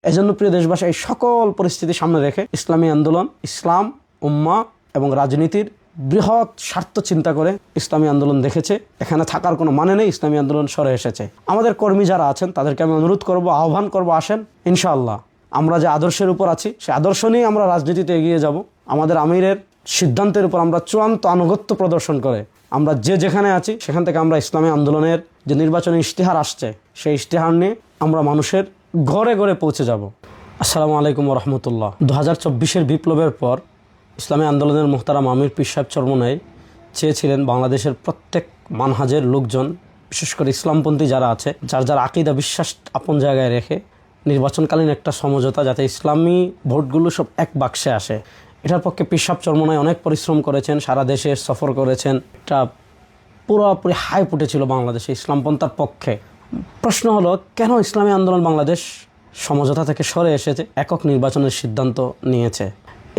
এজন্য প্রিয় দেশবাসী, এই সকল পরিস্থিতি সামনে রেখে ইসলামী আন্দোলন ইসলাম, উম্মাহ এবং রাজনীতির বৃহৎ স্বার্থ চিন্তা করে ইসলামী আন্দোলন দেখেছে এখানে থাকার কোনো মানে নেই, ইসলামী আন্দোলন সরে এসেছে। আমাদের কর্মী যারা আছেন তাদেরকে আমি অনুরোধ করব, আহ্বান করব, আসেন ইনশাআল্লাহ আমরা যে আদর্শের উপর আছি সেই আদর্শ নিয়ে আমরা রাজনীতিতে এগিয়ে যাব। আমাদের আমিরের সিদ্ধান্তের উপর আমরা চূড়ান্ত আনুগত্য প্রদর্শন করে আমরা যে যেখানে আছি সেখান থেকে আমরা ইসলামী আন্দোলনের যে নির্বাচনী ইশতেহার আসছে সেই ইশতেহার নিয়ে আমরা মানুষের ঘরে ঘরে পৌঁছে যাব। আসসালামু আলাইকুম রহমতুল্লাহ। 2024-এর বিপ্লবের পর ইসলামী আন্দোলনের মোহতারাম আমির পীর সাহেব চরমোনাই চেয়েছিলেন বাংলাদেশের প্রত্যেক মানহাজের লোকজন, বিশেষ করে ইসলামপন্থী যারা আছে, যার যার আকীদা বিশ্বাস আপন জায়গায় রেখে নির্বাচনকালীন একটা সমঝোতা, যাতে ইসলামী ভোটগুলো সব এক বাক্সে আসে। এটার পক্ষে পীর সাহেব চরমোনাই অনেক পরিশ্রম করেছেন, সারা দেশে সফর করেছেন। এটা পুরোপুরি হাইপ উঠেছিল বাংলাদেশে ইসলামপন্থার পক্ষে। প্রশ্ন হলো, কেন ইসলামী আন্দোলন বাংলাদেশ সমঝোতা থেকে সরে এসেছে, একক নির্বাচনের সিদ্ধান্ত নিয়েছে?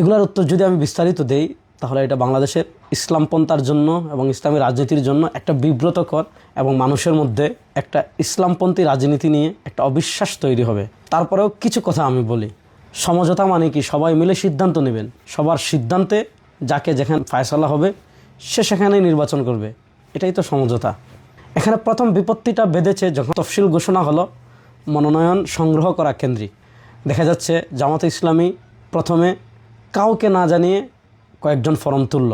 এগুলোর উত্তর যদি আমি বিস্তারিত দেই তাহলে এটা বাংলাদেশের ইসলামপন্থার জন্য এবং ইসলামী রাজনীতির জন্য একটা বিব্রতকর এবং মানুষের মধ্যে একটা ইসলামপন্থী রাজনীতি নিয়ে একটা অবিশ্বাস তৈরি হবে। তারপরেও কিছু কথা আমি বলি। সমঝোতা মানে কি? সবাই মিলে সিদ্ধান্ত নেবেন, সবার সিদ্ধান্তে যাকে যেখানে ফায়সালা হবে সে সেখানেই নির্বাচন করবে, এটাই তো সমঝোতা। এখানে প্রথম বিপত্তিটা বেঁধেছে যখন তফসিল ঘোষণা হলো মনোনয়ন সংগ্রহ করা কেন্দ্রিক। দেখা যাচ্ছে জামাতে ইসলামী প্রথমে কাউকে না জানিয়ে কয়েকজন ফরম তুলল,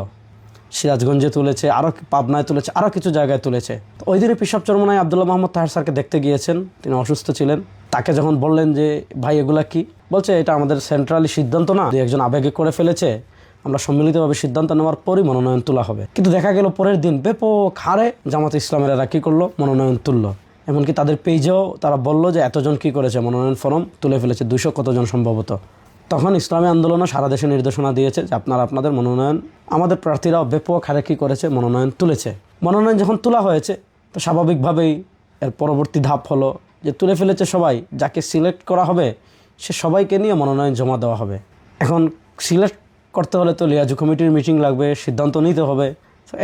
সিরাজগঞ্জে তুলেছে, আরও পাবনায় তুলেছে, আরও কিছু জায়গায় তুলেছে। তো ওই দিনে পীর সাহেব চরমোনাই আব্দুল্লাহ মোহাম্মদ তাহের স্যারকে দেখতে গিয়েছেন, তিনি অসুস্থ ছিলেন। তাকে যখন বললেন যে ভাই এগুলা কি, বলছে এটা আমাদের সেন্ট্রালি সিদ্ধান্ত না, একজন আবেগে করে ফেলেছে, আমরা সম্মিলিতভাবে সিদ্ধান্ত নেওয়ার পরই মনোনয়ন তোলা হবে। কিন্তু দেখা গেল পরের দিন ব্যাপক হারে জামাতে ইসলামের এরা কী করলো, মনোনয়ন তুললো। এমনকি তাদের পেজেও তারা বলল যে এতজন কী করেছে, মনোনয়ন ফর্ম তুলে ফেলেছে, 200 কতজন সম্ভবত। তখন ইসলামী আন্দোলনও সারা দেশে নির্দেশনা দিয়েছে যে আপনারা আপনাদের মনোনয়ন, আমাদের প্রার্থীরাও ব্যাপক হারে কী করেছে, মনোনয়ন তুলেছে। মনোনয়ন যখন তোলা হয়েছে তো স্বাভাবিকভাবেই এর পরবর্তী ধাপ হলো যে তুলে ফেলেছে সবাই, যাকে সিলেক্ট করা হবে সে সবাইকে নিয়ে মনোনয়ন জমা দেওয়া হবে। এখন সিলেক্ট করতে হলে তো লিয়াজু কমিটির মিটিং লাগবে, সিদ্ধান্ত নিতে হবে।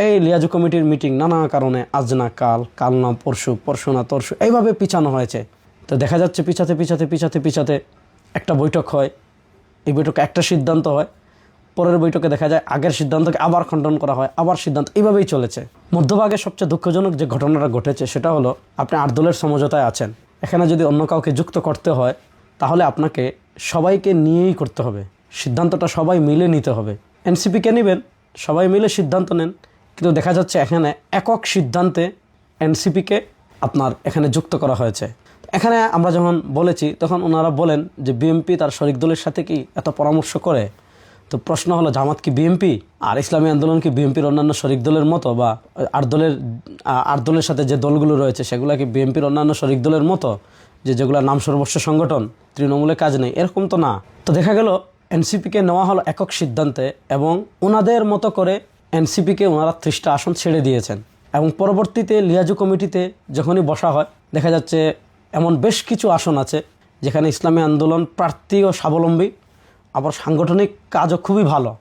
এই লিয়াজু কমিটির মিটিং নানা কারণে আজ না কাল, কাল না পরশু, পরশু না তরশু, এইভাবে পিছানো হয়েছে। তো দেখা যাচ্ছে পিছাতে একটা বৈঠক হয়, এই বৈঠকে একটা সিদ্ধান্ত হয়, পরের বৈঠকে দেখা যায় আগের সিদ্ধান্তকে আবার খণ্ডন করা হয়, আবার সিদ্ধান্ত, এইভাবেই চলেছে। মধ্যভাগে সবচেয়ে দুঃখজনক যে ঘটনাটা ঘটেছে সেটা হলো, আপনি 8 দলের সমঝোতায় আছেন, এখানে যদি অন্য কাউকে যুক্ত করতে হয় তাহলে আপনাকে সবাইকে নিয়েই করতে হবে, সিদ্ধান্তটা সবাই মিলে নিতে হবে। এনসিপিকে নেবেন, সবাই মিলে সিদ্ধান্ত নেন, কিন্তু দেখা যাচ্ছে এখানে একক সিদ্ধান্তে এনসিপিকে আপনার এখানে যুক্ত করা হয়েছে। এখানে আমরা যখন বলেছি তখন ওনারা বলেন যে বিএনপি তার শরিক দলের সাথে কি এত পরামর্শ করে। তো প্রশ্ন হলো, জামাত কি বিএনপি? আর ইসলামী আন্দোলন কি বিএনপির অন্যান্য শরিক দলের মতো, বা আট দলের সাথে যে দলগুলো রয়েছে সেগুলো কি বিএনপির অন্যান্য শরিক দলের মতো, যেগুলো নাম সর্বস্ব সংগঠন, তৃণমূলে কাজ নেই, এরকম তো না। তো দেখা গেল এনসিপিকে নেওয়া হলো একক সিদ্ধান্তে এবং ওনাদের মতো করে এনসিপিকে ওনারা 30টা আসন ছেড়ে দিয়েছেন। এবং পরবর্তীতে লিয়াজু কমিটিতে যখনই বসা হয় দেখা যাচ্ছে এমন বেশ কিছু আসন আছে যেখানে ইসলামী আন্দোলন প্রার্থীও স্বাবলম্বী, আবার সাংগঠনিক কাজও খুবই ভালো।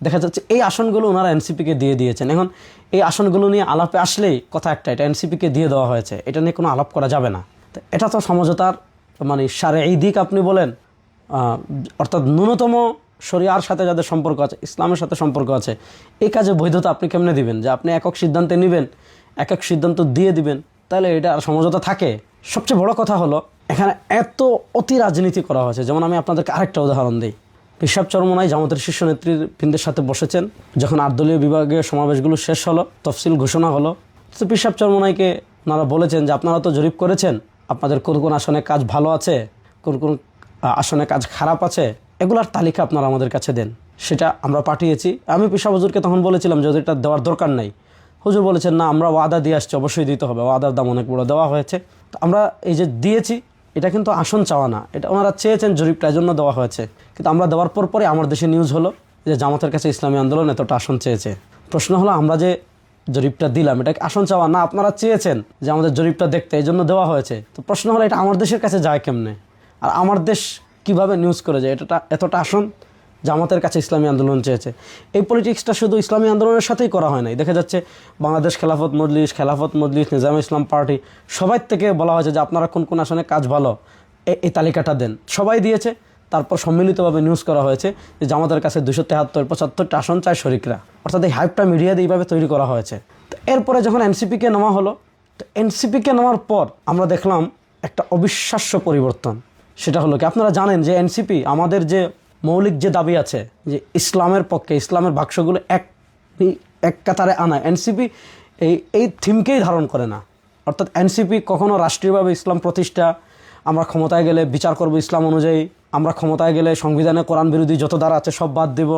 দেখা যাচ্ছে এই আসনগুলো ওনারা এনসিপিকে দিয়ে দিয়েছেন। এখন এই আসনগুলো নিয়ে আলাপে আসলেই কথা একটা, এটা এনসিপিকে দিয়ে দেওয়া হয়েছে, এটা নিয়ে কোনো আলাপ করা যাবে না। তো এটা তো সমঝোতার মানে শারঈ দিক আপনি বলেন, অর্থাৎ ন্যূনতম শরিয়ার সাথে যাদের সম্পর্ক আছে, ইসলামের সাথে সম্পর্ক আছে, এই কাজে বৈধতা আপনি কেমনে দিবেন? যে আপনি একক সিদ্ধান্তে নেবেন, একক সিদ্ধান্ত দিয়ে দিবেন, তাহলে এটা আর সমঝোতা থাকে? সবচেয়ে বড় কথা হলো এখানে এত অতি রাজনীতি করা হয়েছে। যেমন আমি আপনাদেরকে আরেকটা উদাহরণ দিই। পীর সাহেব চরমোনাই জামাতের শীর্ষ নেতৃবৃন্দের সাথে বসেছেন, যখন 8 দলীয় বিভাগীয় সমাবেশগুলো শেষ হলো, তফসিল ঘোষণা হলো, তো পীর সাহেব চরমোনাইকে ওনারা বলেছেন যে আপনারা তো জরিপ করেছেন, আপনাদের কোন কোন আসনে কাজ ভালো আছে, কোন কোন আসনে কাজ খারাপ আছে, এগুলার তালিকা আপনারা আমাদের কাছে দেন। সেটা আমরা পাঠিয়েছি। আমি পীর সাহেব হুজুরকে তখন বলেছিলাম যে এটা দেওয়ার দরকার নাই। হুজুর বলেছেন না, আমরা ওয়াদা দিয়ে আসছি, অবশ্যই দিতে হবে, ওয়াদার দাম অনেক বড়, দেওয়া হয়েছে। তো আমরা এই যে দিয়েছি, এটা কিন্তু আসন চাওয়া না, এটা ওনারা চেয়েছেন জরিপটা, জন্য দেওয়া হয়েছে। কিন্তু আমরা দেওয়ার পরে আমার দেশে নিউজ হলো যে জামাতের কাছে ইসলামী আন্দোলন এতটা আসন চেয়েছে। প্রশ্ন হলো, আমরা যে জরিপটা দিলাম এটা আসন চাওয়া না, আপনারা চেয়েছেন যে আমাদের জরিপটা দেখতে, এই জন্য দেওয়া হয়েছে। তো প্রশ্ন হলো, এটা আমার দেশের কাছে যায় কেমনে? আর আমার দেশ কিভাবে নিউজ করে যায় এতটা আসন জামাতের কাছে ইসলামী আন্দোলন চেয়েছে? এই পলিটিক্সটা শুধু ইসলামী আন্দোলনের সাথেই করা হয় নাই। দেখা যাচ্ছে বাংলাদেশ খেলাফত মজলিস, নিজামে ইসলাম পার্টি, সবাই থেকে বলা হয়েছে যে আপনারা কোন কোন আসনে কাজ ভালো, এই তালিকাটা দেন। সবাই দিয়েছে, তারপর সম্মিলিতভাবে নিউজ করা হয়েছে যে জামাতের কাছে 273-75টা আসন চায় শরিকরা। অর্থাৎ এই হাইপটা মিডিয়াতে এইভাবে তৈরি করা হয়েছে। তো এরপরে যখন এনসিপিকে নেওয়া হলো, তো এনসিপিকে নেওয়ার পর আমরা দেখলাম একটা অবিশ্বাস্য পরিবর্তন। সেটা হলো কি, আপনারা জানেন যে এনসিপি আমাদের যে মৌলিক যে দাবি আছে যে ইসলামের পক্ষে, ইসলামের বাক্সগুলো এক কাতারে আনা, এনসিপি এই থিমকেই ধারণ করে না। অর্থাৎ এনসিপি কখনো রাষ্ট্রীয়ভাবে ইসলাম প্রতিষ্ঠা, আমরা ক্ষমতায় গেলে বিচার করব ইসলাম অনুযায়ী, আমরা ক্ষমতায় গেলে সংবিধানে কোরআন বিরোধী যত ধারা আছে সব বাদ দেব,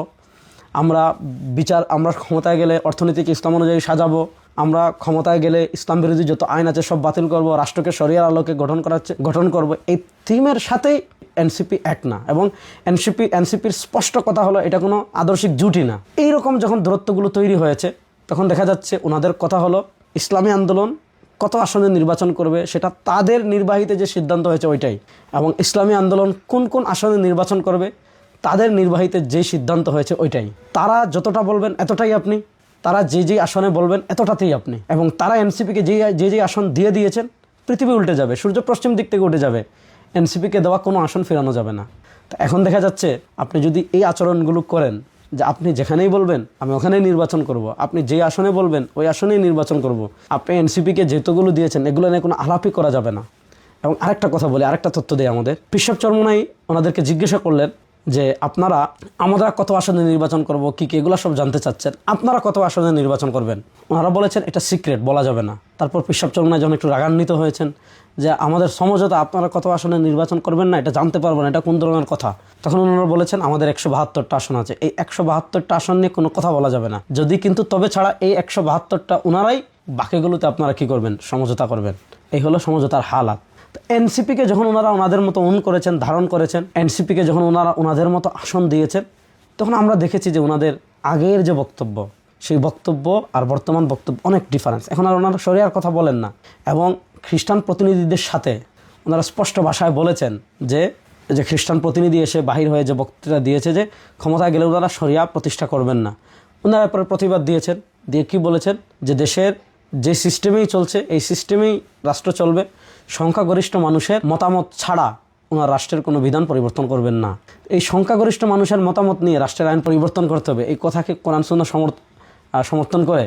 আমরা ক্ষমতায় গেলে অর্থনীতিকে ইসলাম অনুযায়ী সাজাবো, আমরা ক্ষমতায় গেলে ইসলাম বিরোধী যত আইন আছে সব বাতিল করব, রাষ্ট্রকে শরিয়ার আলোকে গঠন করব, এই থিমের সাথেই এনসিপি এক না। এবং এনসিপির স্পষ্ট কথা হলো এটা কোনো আদর্শিক জুটি না। এইরকম যখন দূরত্বগুলো তৈরি হয়েছে, তখন দেখা যাচ্ছে ওনাদের কথা হলো ইসলামী আন্দোলন কত আসনে নির্বাচন করবে সেটা তাদের নির্বাহীতে যে সিদ্ধান্ত হয়েছে ওইটাই, এবং ইসলামী আন্দোলন কোন কোন আসনে নির্বাচন করবে তাদের নির্বাহীতে যে সিদ্ধান্ত হয়েছে ওইটাই। তারা যতটা বলবেন এতটাই আপনি, তারা যে আসনে বলবেন এতটাতেই আপনি। এবং তারা এনসিপিকে যে আসন দিয়ে দিয়েছেন, পৃথিবী উল্টে যাবে, সূর্য পশ্চিম দিক থেকে উঠে যাবে, এনসিপিকে দেওয়া কোনো আসন ফেরানো যাবে না। তো এখন দেখা যাচ্ছে আপনি যদি এই আচরণগুলো করেন যে আপনি যেখানেই বলবেন আমি ওখানেই নির্বাচন করব, আপনি যে আসনে বলবেন ওই আসনেই নির্বাচন করব, আপনি এনসিপিকে যেহেতুগুলো দিয়েছেন এগুলো নিয়ে কোনো আলাপই করা যাবে না। এবং আরেকটা কথা বলি, আরেকটা তথ্য দেয় আমাদের, পিশাব চরমোনাই ওনাদেরকে জিজ্ঞাসা করলেন যে আপনারা আমরা কত আসনে নির্বাচন করব, কি এগুলো সব জানতে চাচ্ছেন, আপনারা কত আসনে নির্বাচন করবেন। ওনারা বলেছেন এটা সিক্রেট, বলা যাবে না। তারপর পিশাব চরমোনাই যখন একটু রাগান্বিত হয়েছেন যে আমাদের সমঝোতা, আপনারা কত আসনে নির্বাচন করবেন না এটা জানতে পারবেন, এটা কোন ধরনের কথা, তখন ওনারা বলেছেন আমাদের 172টা আসন আছে, এই 172টা আসন নিয়ে কোনো কথা বলা যাবে না, যদি কিন্তু তবে ছাড়া এই 172টা ওনারাই, বাকিগুলোতে আপনারা কি করবেন, সমঝোতা করবেন। এই হলো সমঝোতার হালাত। এনসিপিকে যখন ওনারা ওনাদের মতো করেছেন, ধারণ করেছেন, এনসিপিকে যখন ওনারা ওনাদের মতো আসন দিয়েছেন, তখন আমরা দেখেছি যে ওনাদের আগের যে বক্তব্য, সেই বক্তব্য আর বর্তমান বক্তব্য অনেক ডিফারেন্স। এখন আর ওনারা শরিয়ার কথা বলেন না, এবং খ্রিস্টান প্রতিনিধিদের সাথে ওনারা স্পষ্ট ভাষায় বলেছেন যে খ্রিস্টান প্রতিনিধি এসে বাহির হয়ে যে বক্তৃতা দিয়েছে যে ক্ষমতায় গেলে ওনারা শরিয়া প্রতিষ্ঠা করবেন না, ওনারা এরপরে প্রতিবাদ দিয়েছেন, দিয়ে কি বলেছেন যে দেশের যে সিস্টেমেই চলছে এই সিস্টেমেই রাষ্ট্র চলবে, সংখ্যাগরিষ্ঠ মানুষের মতামত ছাড়া ওনার রাষ্ট্রের কোনো বিধান পরিবর্তন করবেন না। এই সংখ্যাগরিষ্ঠ মানুষের মতামত নিয়ে রাষ্ট্রের আইন পরিবর্তন করতে হবে, এই কথাকে কোরআন সুন্নাহ সমর্থন করে।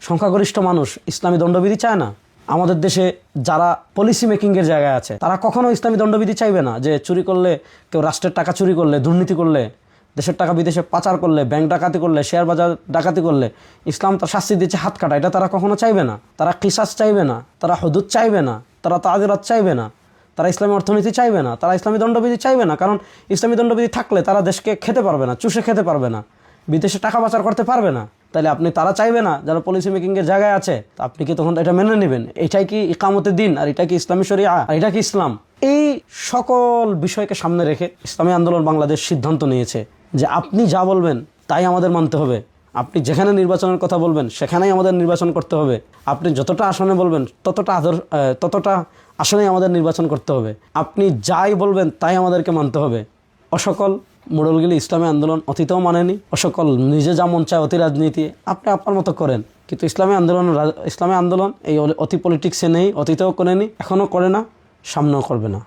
সংখ্যাগরিষ্ঠ মানুষ ইসলামী দণ্ডবিধি চায় না। আমাদের দেশে যারা পলিসি মেকিংয়ের জায়গায় আছে তারা কখনো ইসলামী দণ্ডবিধি চাইবে না, যে চুরি করলে, কেউ রাষ্ট্রের টাকা চুরি করলে, দুর্নীতি করলে, দেশের টাকা বিদেশে পাচার করলে, ব্যাংক ডাকাতি করলে, শেয়ার বাজার ডাকাতি করলে ইসলাম তার শাস্তি দিচ্ছে হাত কাটা, এটা তারা কখনো চাইবে না। তারা কিসাস চাইবে না, তারা হুদুদ চাইবে না, তারা তাজিরাত চাইবে না, তারা ইসলামী অর্থনীতি চাইবে না, তারা ইসলামী দণ্ডবিধি চাইবে না। কারণ ইসলামী দণ্ডবিধি থাকলে তারা দেশকে খেতে পারবে না, চুষে খেতে পারবে না, বিদেশে টাকা পাচার করতে পারবে না। তাহলে আপনি তারা চাইবে না যারা পলিসি মেকিংয়ের জায়গায় আছে, আপনি কি তখন এটা মেনে নেবেন? এটাই কি ইকামতের দিন? আর এটা কি ইসলামী শরিয়া? আর এটা কি ইসলাম? এই সকল বিষয়কে সামনে রেখে ইসলামী আন্দোলন বাংলাদেশ সিদ্ধান্ত নিয়েছে যে আপনি যা বলবেন তাই আমাদের মানতে হবে। আপনি যেখানে নির্বাচনের কথা বলবেন সেখানেই আমাদের নির্বাচন করতে হবে। আপনি যতটা আসনে বলবেন ততটা আসনেই আমাদের নির্বাচন করতে হবে। আপনি যাই বলবেন তাই আমাদেরকে মানতে হবে। অসকল মোড়লগুলি ইসলামী আন্দোলন অতীতেও মানেনি, অসকল নিজে যা মন চায় অতি রাজনীতি আপনি আপনার মতো করেন, কিন্তু ইসলামী আন্দোলন এই অতি পলিটিক্সে নেই, অতীতেও করেনি, এখনও করে না, সামনেও করবে না।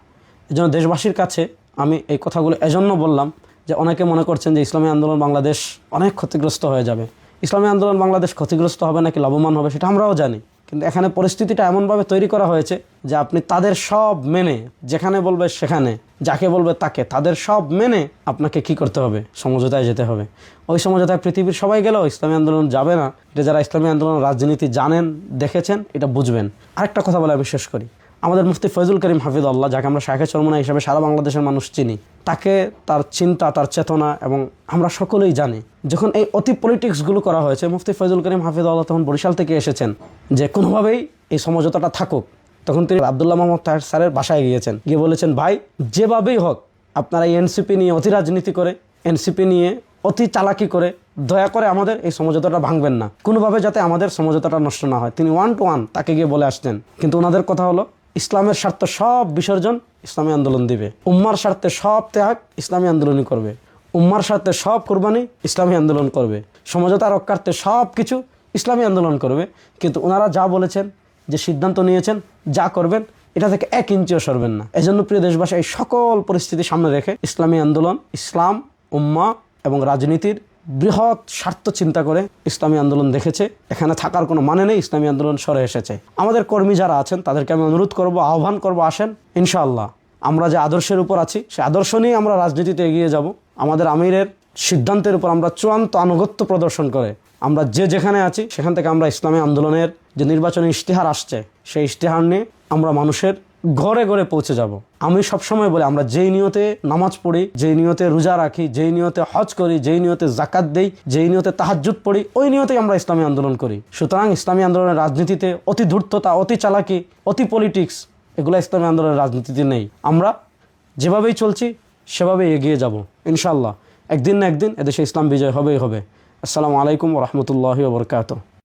এই জন্য দেশবাসীর কাছে আমি এই কথাগুলো এজন্য বললাম যে অনেকে মনে করছেন যে ইসলামী আন্দোলন বাংলাদেশ অনেক ক্ষতিগ্রস্ত হয়ে যাবে। ইসলামী আন্দোলন বাংলাদেশ ক্ষতিগ্রস্ত হবে নাকি লাভবান হবে সেটা আমরাও জানি, কিন্তু এখানে পরিস্থিতিটা এমনভাবে তৈরি করা হয়েছে যে আপনি তাদের সব মেনে, যেখানে বলবে সেখানে, যাকে বলবে তাকে, তাদের সব মেনে আপনাকে কি করতে হবে, সমঝোতায় যেতে হবে। ওই সমঝোতায় পৃথিবীর সবাই গেলেও ইসলামী আন্দোলন যাবে না। এটা যারা ইসলামী আন্দোলন রাজনীতি জানেন, দেখেছেন, এটা বুঝবেন। আরেকটা কথা বলে আমি শেষ করি, আমাদের মুফতি ফয়জুল করিম হাফিজুল্লাহ, যাকে আমরা শায়েখে চরমোনাই হিসাবে সারা বাংলাদেশের মানুষ চিনি, তাকে, তার চিন্তা, তার চেতনা, এবং আমরা সকলেই জানি যখন এই অতি পলিটিক্সগুলো করা হয়েছে, মুফতি ফয়জুল করিম হাফিজুল্লাহ তখন বরিশাল থেকে এসেছেন যে কোনোভাবেই এই সমঝোতাটা থাকুক। তখন তিনি আব্দুল্লাহ মোহাম্মদ তাহের স্যারের বাসায় গিয়েছেন, গিয়ে বলেছেন ভাই যেভাবেই হোক আপনারা এই এনসিপি নিয়ে অতি রাজনীতি করে, এনসিপি নিয়ে অতি চালাকি করে দয়া করে আমাদের এই সমঝোতাটা ভাঙবেন না, কোনোভাবে যাতে আমাদের সমঝোতাটা নষ্ট না হয়। তিনি 1 to 1 তাকে গিয়ে বলে আসতেন। কিন্তু ওনাদের কথা হলো ইসলামের স্বার্থ সব বিসর্জন ইসলামী আন্দোলন দিবে, উম্মার স্বার্থে সব ত্যাগ ইসলামী আন্দোলনই করবে, উম্মার স্বার্থে সব কোরবানি ইসলামী আন্দোলন করবে, সমঝোতা রক্ষার্থে সব কিছু ইসলামী আন্দোলন করবে। কিন্তু ওনারা যা বলেছেন, যে সিদ্ধান্ত নিয়েছেন, যা করবেন, এটা থেকে 1 ইঞ্চিও সরবেন না। এজন্য প্রিয় দেশবাসী, এই সকল পরিস্থিতি সামনে রেখে ইসলামী আন্দোলন ইসলাম, উম্মাহ এবং রাজনীতির বৃহৎ স্বার্থ চিন্তা করে ইসলামী আন্দোলন দেখেছে এখানে থাকার কোনো মানে নেই, ইসলামী আন্দোলন সরে এসেছে। আমাদের কর্মী যারা আছেন তাদেরকে আমি অনুরোধ করব, আহ্বান করব, আসেন ইনশাআল্লাহ আমরা যে আদর্শের উপর আছি সে আদর্শ নিয়ে আমরা রাজনীতিতে এগিয়ে যাব। আমাদের আমিরের সিদ্ধান্তের উপর আমরা চূড়ান্ত আনুগত্য প্রদর্শন করে আমরা যে যেখানে আছি সেখান থেকে আমরা ইসলামী আন্দোলনের যে নির্বাচনী ইশতেহার আসছে সেই ইশতেহার নিয়ে আমরা মানুষের ঘরে ঘরে পৌঁছে যাব। আমি সবসময় বলি, আমরা যেই নিয়তে নামাজ পড়ি, যেই নিয়তে রোজা রাখি, যেই নিয়তে হজ করি, যেই নিয়তে জাকাত দেই, যেই নিয়তে তাহাজ্জুদ পড়ি, ওই নিয়তেই আমরা ইসলামী আন্দোলন করি। সুতরাং ইসলামী আন্দোলনের রাজনীতিতে অতি ধূর্ততা, অতি চালাকি, অতি পলিটিক্স এগুলো ইসলামী আন্দোলনের রাজনীতিতে নেই। আমরা যেভাবেই চলছি সেভাবেই এগিয়ে যাব ইনশাআল্লাহ। একদিন না একদিন এদেশে ইসলাম বিজয় হবেই হবে। আসসালামু আলাইকুম ওয়া রাহমাতুল্লাহি ওয়া বারাকাতুহু।